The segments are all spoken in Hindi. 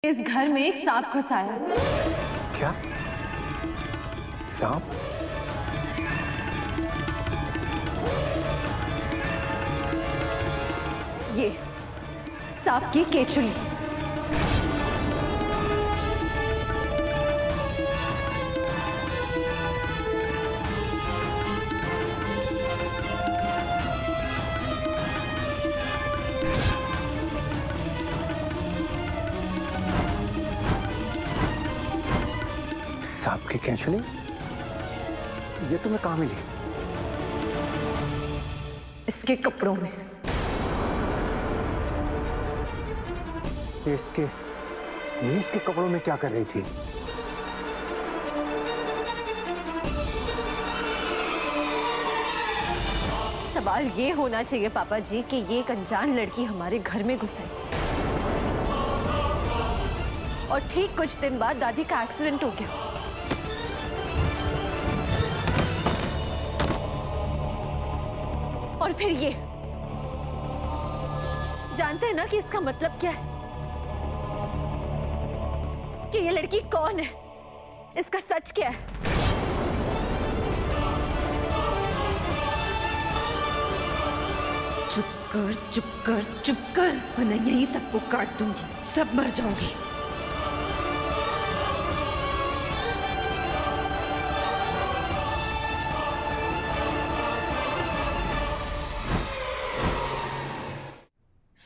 इस घर में एक सांप घुसा है। क्या? सांप? ये सांप की केचुली। सांप की केचुली? ये तुम्हें कहाँ मिली? इसके कपड़ों में। ये इसके कपड़ों में क्या कर रही थी? सवाल ये होना चाहिए पापा जी कि ये एक अनजान लड़की हमारे घर में घुस आई और ठीक कुछ दिन बाद दादी का एक्सीडेंट हो गया। और फिर ये जानते हैं ना कि इसका मतलब क्या है, कि ये लड़की कौन है, इसका सच क्या है। चुप कर चुप कर चुप कर, वरना यही सबको काट दूंगी, सब मर जाओगी।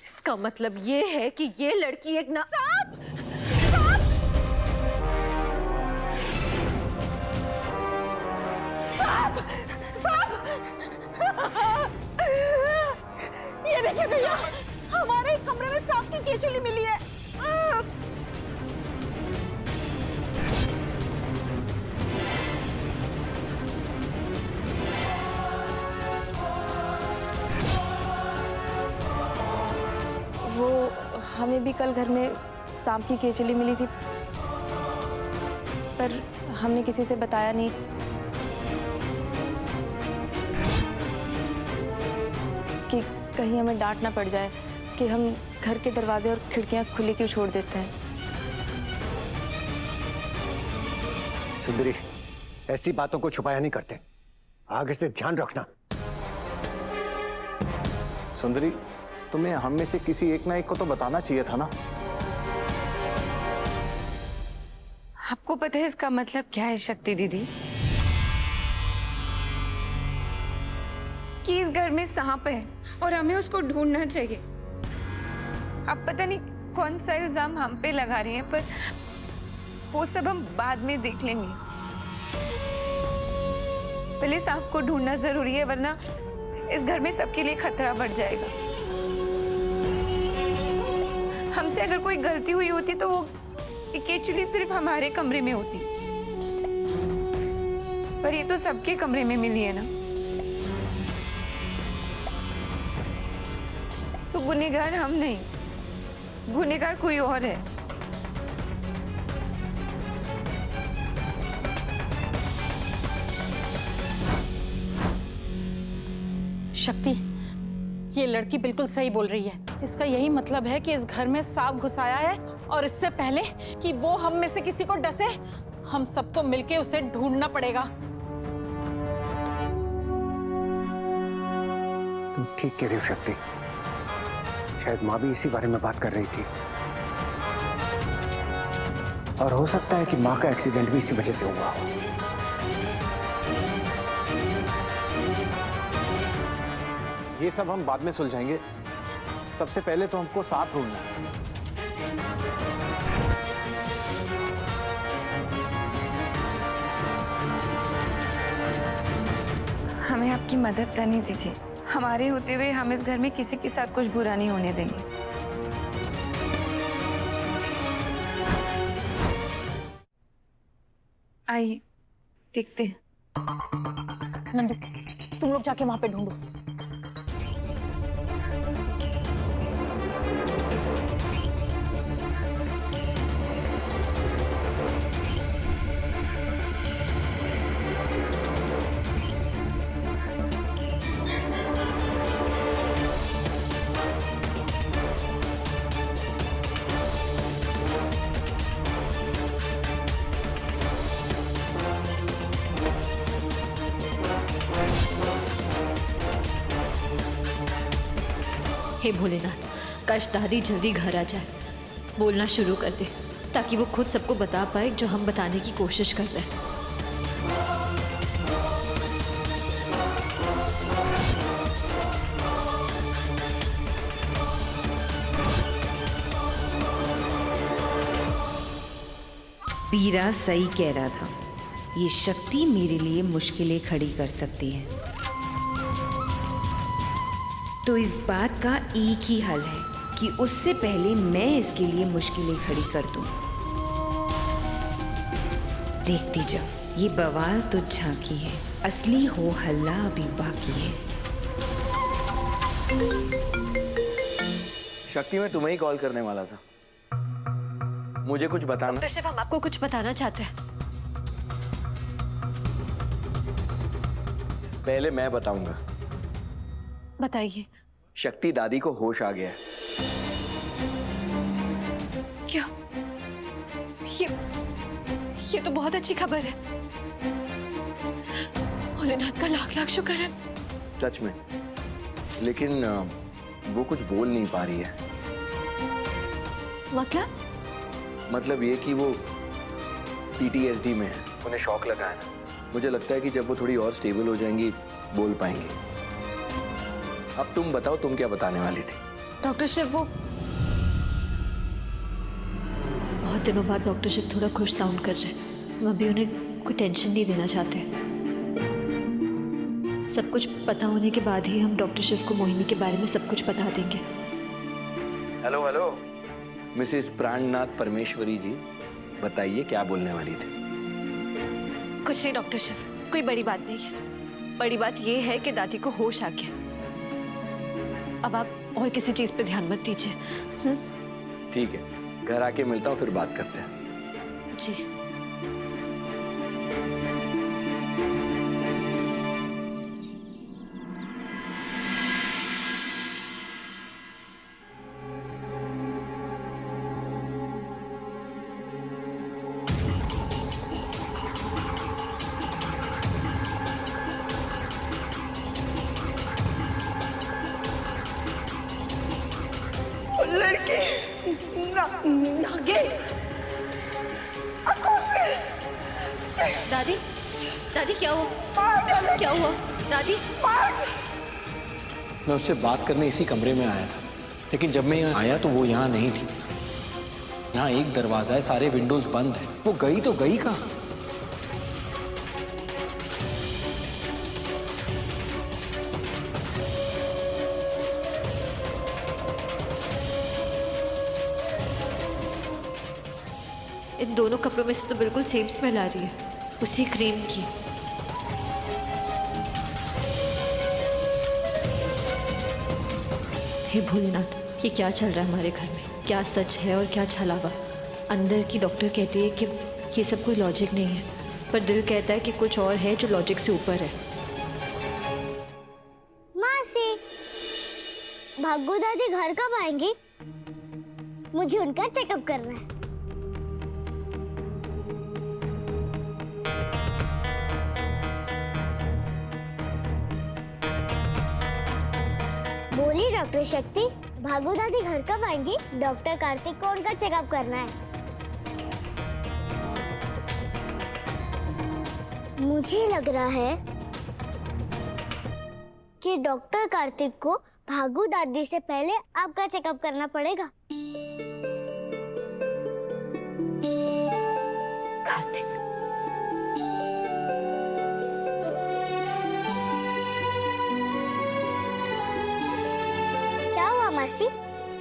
इसका मतलब ये है कि ये लड़की एक ना सांप! सांप! सांप! ये देखिए भैया, हमारे कमरे में सांप की केचुली मिली है। वो हमें भी कल घर में सांप की केचुली मिली थी, पर हमने किसी से बताया नहीं। कि कहीं हमें डांट ना पड़ जाए कि हम घर के दरवाजे और खिड़कियां खुली क्यों छोड़ देते हैं। सुंदरी, ऐसी बातों को छुपाया नहीं करते, आगे से ध्यान रखना। सुंदरी, तुम्हें हम में से किसी एक ना एक को तो बताना चाहिए था ना। आपको पता है इसका मतलब क्या है शक्ति दीदी? कि इस घर में सांप है और हमें उसको ढूंढना चाहिए। अब पता नहीं कौन सा इल्जाम हम पे लगा रही हैं, पर वो सब हम बाद में देख लेंगे। पहले सांप को ढूंढना जरूरी है, वरना इस घर में सबके लिए खतरा बढ़ जाएगा। हमसे अगर कोई गलती हुई होती तो वो केचुली सिर्फ हमारे कमरे में होती, पर ये तो सबके कमरे में मिली है ना। तो गुनहगार हम नहीं, गुनहगार कोई और है। शक्ति, ये लड़की बिल्कुल सही बोल रही है। इसका यही मतलब है कि इस घर में सांप घुसाया है, और इससे पहले कि वो हम में से किसी को डसे, हम सबको मिलके उसे ढूंढना पड़ेगा। तुम ठीक कह रही हो शक्ति, शायद माँ भी इसी बारे में बात कर रही थी, और हो सकता है कि माँ का एक्सीडेंट भी इसी वजह से हुआ हो। ये सब हम बाद में सुलझाएंगे, सबसे पहले तो हमको सांप ढूंढना है। हमें आपकी मदद करनी दीजिए। हमारे होते हुए हम इस घर में किसी के साथ कुछ बुरा नहीं होने देंगे। आइए देखते हैं। नंदू, तुम लोग जाके वहां पे ढूंढो। हे भोलेनाथ, काश दादी जल्दी घर आ जाए, बोलना शुरू कर दे, ताकि वो खुद सबको बता पाए जो हम बताने की कोशिश कर रहे हैं। वीरा सही कह रहा था, ये शक्ति मेरे लिए मुश्किलें खड़ी कर सकती है। तो इस बात का एक ही हल है कि उससे पहले मैं इसके लिए मुश्किलें खड़ी कर दूं। देखती जाओ, ये बवाल तो झांकी है, असली हो हल्ला अभी बाकी है। शक्ति, मैं तुम्हें ही कॉल करने वाला था, मुझे कुछ बताना। डॉक्टर शिव, हम आपको कुछ बताना चाहते हैं। पहले मैं बताऊंगा। बताइए। शक्ति, दादी को होश आ गया है। क्या? ये तो बहुत अच्छी खबर है। भोलेनाथ का लाख लाख शुक्र है। सच में, लेकिन वो कुछ बोल नहीं पा रही है। मतलब ये कि वो PTSD में है, उन्हें शॉक लगा है ना। मुझे लगता है कि जब वो थोड़ी और स्टेबल हो जाएंगी बोल पाएंगी। अब तुम बताओ, तुम क्या बताने वाली थी? डॉक्टर शिव, वो बहुत दिनों बाद डॉक्टर शिव थोड़ा खुश साउंड कर रहे हैं। हम अभी उन्हें कोई टेंशन नहीं देना चाहते। सब कुछ पता होने के बाद ही हम डॉक्टर शिव को मोहिनी के बारे में सब कुछ बता देंगे। हेलो हेलो, मिसेस प्राणनाथ परमेश्वरी जी, बताइए क्या बोलने वाली थी? कुछ नहीं डॉक्टर शिव, कोई बड़ी बात नहीं है। बड़ी बात यह है कि दादी को होश आ गया। अब आप और किसी चीज पे ध्यान मत दीजिए। ठीक है, घर आके मिलता हूँ, फिर बात करते हैं। जी। दादी, दादी क्या हुआ? क्या हुआ दादी? मैं उससे बात करने इसी कमरे में आया था, लेकिन जब मैं यहाँ आया तो वो यहाँ नहीं थी। यहाँ एक दरवाजा है, सारे विंडोज बंद है। वो गई तो गई कहाँ? इन दोनों कपड़ों में से तो बिल्कुल सेम स्मेल आ रही है, उसी क्रीम की। हे भोलेनाथ, ये क्या चल रहा है हमारे घर में? क्या सच है और क्या छलावा? अंदर की डॉक्टर कहती है कि ये सब कोई लॉजिक नहीं है, पर दिल कहता है कि कुछ और है जो लॉजिक से ऊपर है। मासी, भागू दादी घर कब आएंगी? मुझे उनका चेकअप करना है। बोली डॉक्टर शक्ति, भागू दादी घर कब आएंगी? डॉक्टर कार्तिक को उनका चेकअप करना है। मुझे लग रहा है कि डॉक्टर कार्तिक को भागू दादी से पहले आपका चेकअप करना पड़ेगा। कार्तिक, क्या हुआ मासी?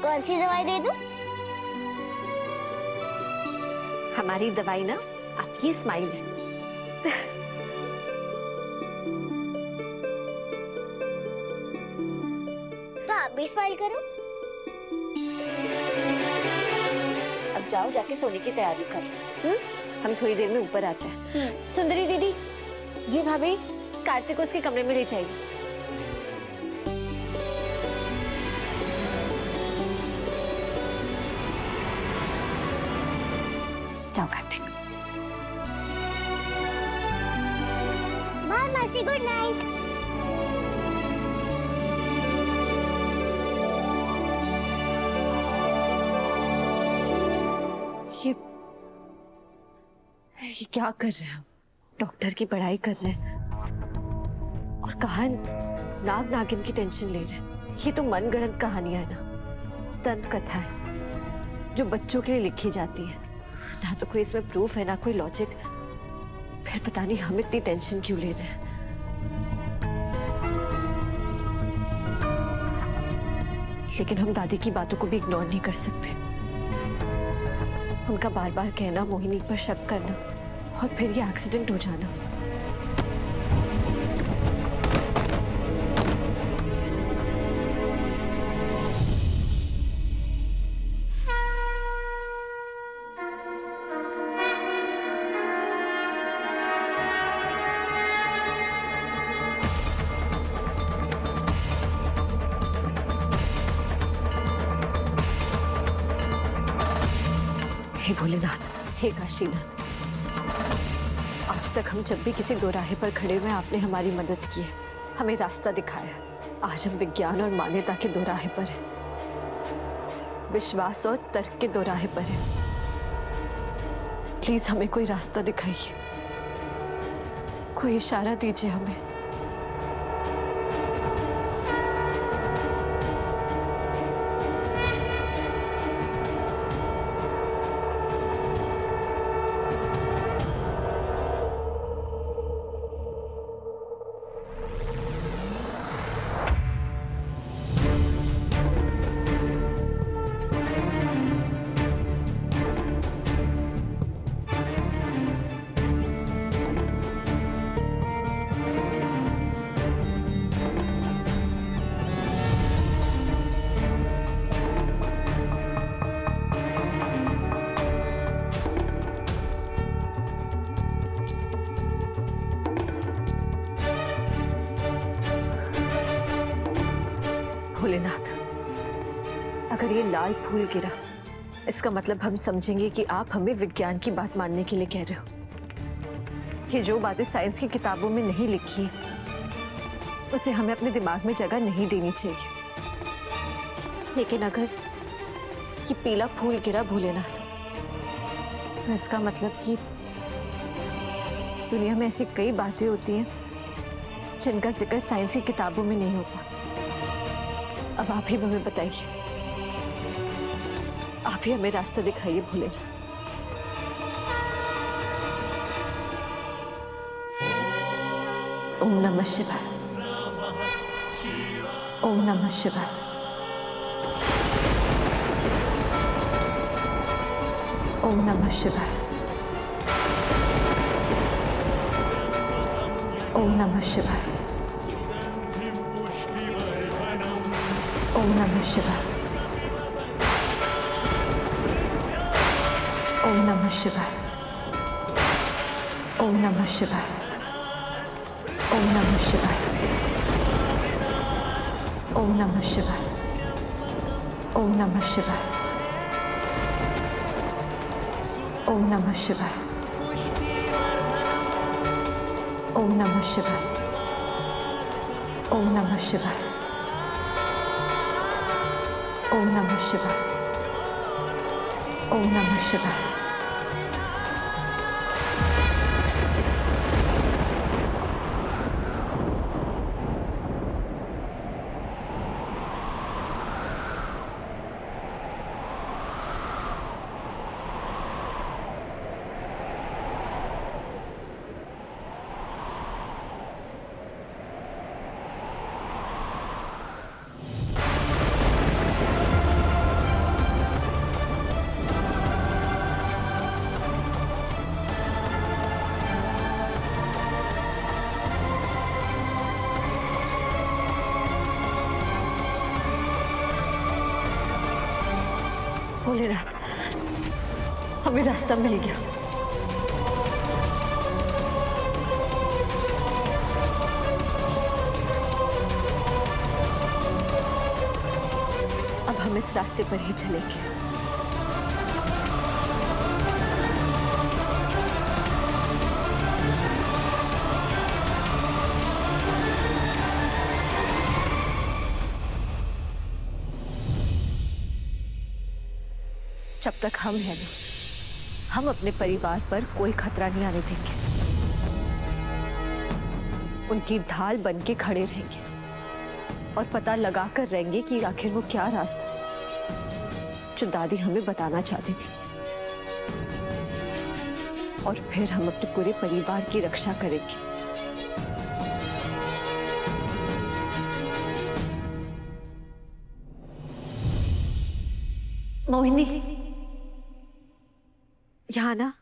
कौन सी दवाई दे दूं? हमारी दवाई ना आपकी स्माइल है। तो आप भी स्माइल करो। अब जाओ, जाके सोने की तैयारी करो। हम थोड़ी देर में ऊपर आते हैं। सुंदरी दीदी। जी भाभी, कार्तिक को उसके कमरे में ले जाएगी। जाओ कार्तिक। बाय मासी, गुड नाइट। ये क्या कर रहे हैं हम? डॉक्टर की पढ़ाई कर रहे हैं और कहा नाग नागिन की टेंशन ले रहे हैं। ये तो मनगढ़ंत कहानियां है ना, दंत कथा है जो बच्चों के लिए लिखी जाती है। ना तो कोई इसमें प्रूफ है ना कोई लॉजिक। फिर पता नहीं हम इतनी टेंशन क्यों ले रहे हैं। लेकिन हम दादी की बातों को भी इग्नोर नहीं कर सकते। उनका बार बार कहना, मोहिनी पर शक करना और फिर ये एक्सीडेंट हो जाना। हे भोलेनाथ, हे काशीनाथ, आज तक हम जब भी किसी दोराहे पर खड़े हुए आपने हमारी मदद की है, हमें रास्ता दिखाया। आज हम विज्ञान और मान्यता के दोराहे पर हैं, विश्वास और तर्क के दोराहे पर हैं। प्लीज हमें कोई रास्ता दिखाइए, कोई इशारा दीजिए हमें। भोलेनाथ, अगर ये लाल फूल गिरा, इसका मतलब हम समझेंगे कि आप हमें विज्ञान की बात मानने के लिए कह रहे हो। कि जो बातें साइंस की किताबों में नहीं लिखी है, उसे हमें अपने दिमाग में जगह नहीं देनी चाहिए। लेकिन अगर ये पीला फूल गिरा भोलेनाथ, तो इसका मतलब कि दुनिया में ऐसी कई बातें होती हैं जिनका जिक्र साइंस की किताबों में नहीं होता। अब आप ही हमें बताइए, आप ही हमें रास्ता दिखाइए भोलेनाथ। ओम नमः शिवाय, ओम नमः शिवाय, ओम नमः शिवाय, ओम नमः शिवाय, ओम नमः शिवाय, ओम नमः शिवाय, ओम नमः शिवाय, ओम नमः शिवाय, ओम नमः शिवाय, ओम नमः शिवाय, ओम नमः शिवाय, ओम नमः शिवाय, ओम नमः शिवाय, ओम नमः शिवाय, ओम नमः शिवाय। भोलेनाथ, हमें रास्ता मिल गया। अब हम इस रास्ते पर ही चलेंगे। जब तक हम हैं ना, हम अपने परिवार पर कोई खतरा नहीं आने देंगे। उनकी ढाल बन के खड़े रहेंगे और पता लगा कर रहेंगे कि आखिर वो क्या रास्ता जो दादी हमें बताना चाहती थी, और फिर हम अपने पूरे परिवार की रक्षा करेंगे। मोहिनी, यहाँ ना।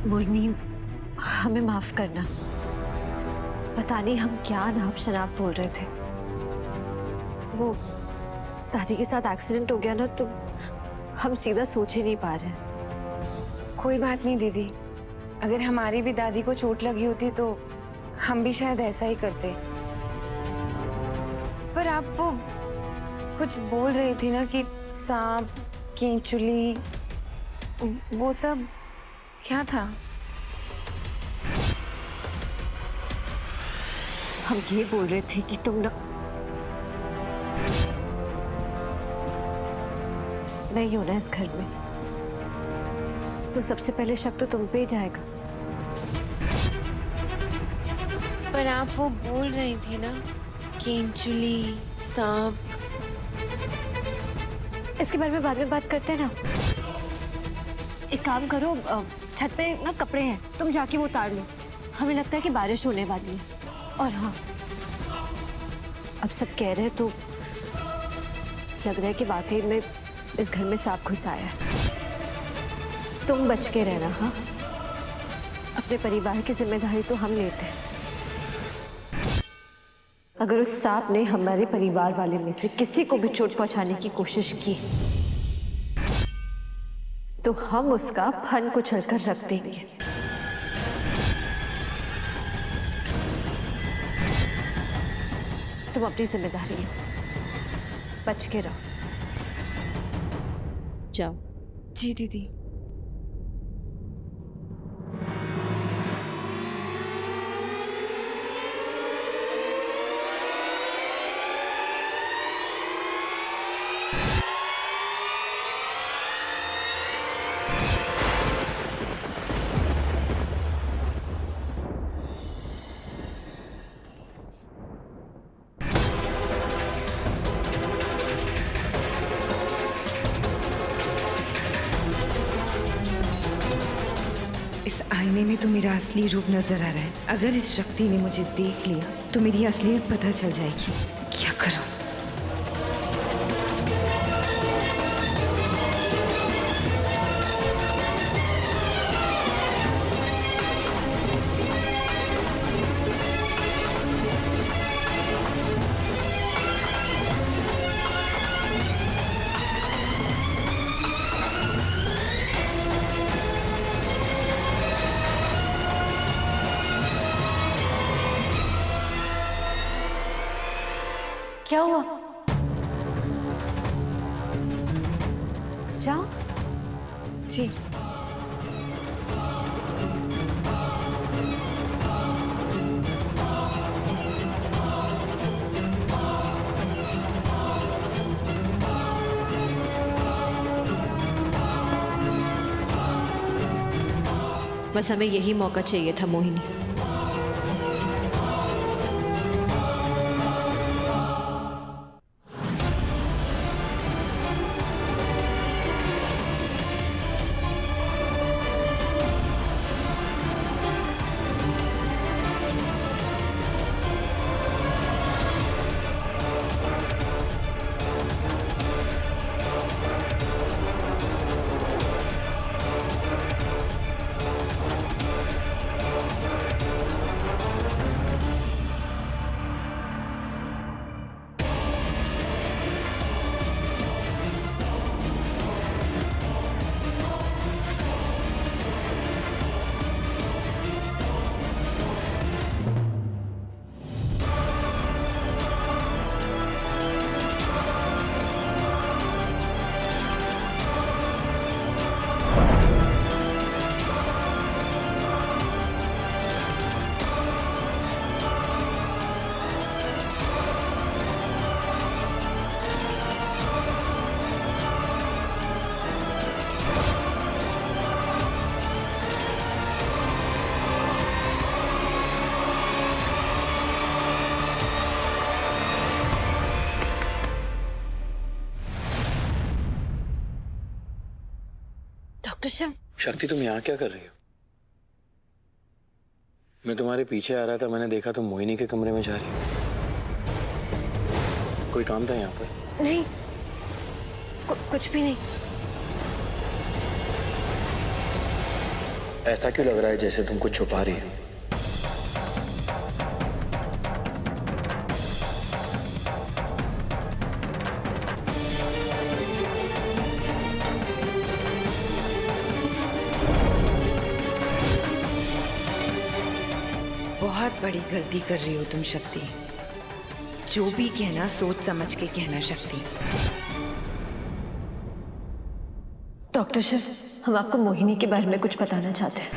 मोहिनी, हमें माफ करना। पता नहीं हम क्या नाप शनाप बोल रहे थे। वो दादी के साथ एक्सीडेंट हो गया ना, तो हम सीधा सोच ही नहीं पा रहे। कोई बात नहीं दीदी, अगर हमारी भी दादी को चोट लगी होती तो हम भी शायद ऐसा ही करते। पर आप वो कुछ बोल रही थी ना कि सांप, कीचुली, वो सब क्या था? हम ये बोल रहे थे कि तुम नहीं हो ना इस घर में, तो सबसे पहले शक तो तुम पे ही जाएगा। पर आप वो बोल रही थी ना, केंचुली, सांप। इसके बारे में बाद में बात करते हैं ना। एक काम करो, छत पे ना कपड़े हैं, तुम जाके वो उतार लो। हमें लगता है कि बारिश होने वाली है। और हाँ, अब सब कह रहे हैं तो लग रहा है कि वाकई में इस घर में सांप घुस आया है। तुम बच के रहना। हाँ, अपने परिवार की जिम्मेदारी तो हम लेते हैं। अगर उस सांप ने हमारे परिवार वाले में से किसी को भी चोट पहुंचाने की कोशिश की तो हम उसका फन कुचल कर रख देंगे। तुम अपनी जिम्मेदारी लो, बच के रहो। जाओ। जी दीदी। इस आईने में तो मेरा असली रूप नजर आ रहा है। अगर इस शक्ति ने मुझे देख लिया तो मेरी असलियत पता चल जाएगी। क्या करूं? क्या हुआ? जाओ। जी। बस हमें यही मौका चाहिए था मोहिनी। डॉक्टर शिव, शक्ति तुम यहाँ क्या कर रही हो? मैं तुम्हारे पीछे आ रहा था, मैंने देखा तुम मोहिनी के कमरे में जा रही हो। कोई काम था यहाँ पर? नहीं, कुछ भी नहीं। ऐसा क्यों लग रहा है जैसे तुम कुछ छुपा रही हो? बहुत बड़ी गलती कर रही हो तुम शक्ति। जो भी कहना सोच समझ के कहना शक्ति। डॉक्टर शिव, हम आपको मोहिनी के बारे में कुछ बताना चाहते हैं।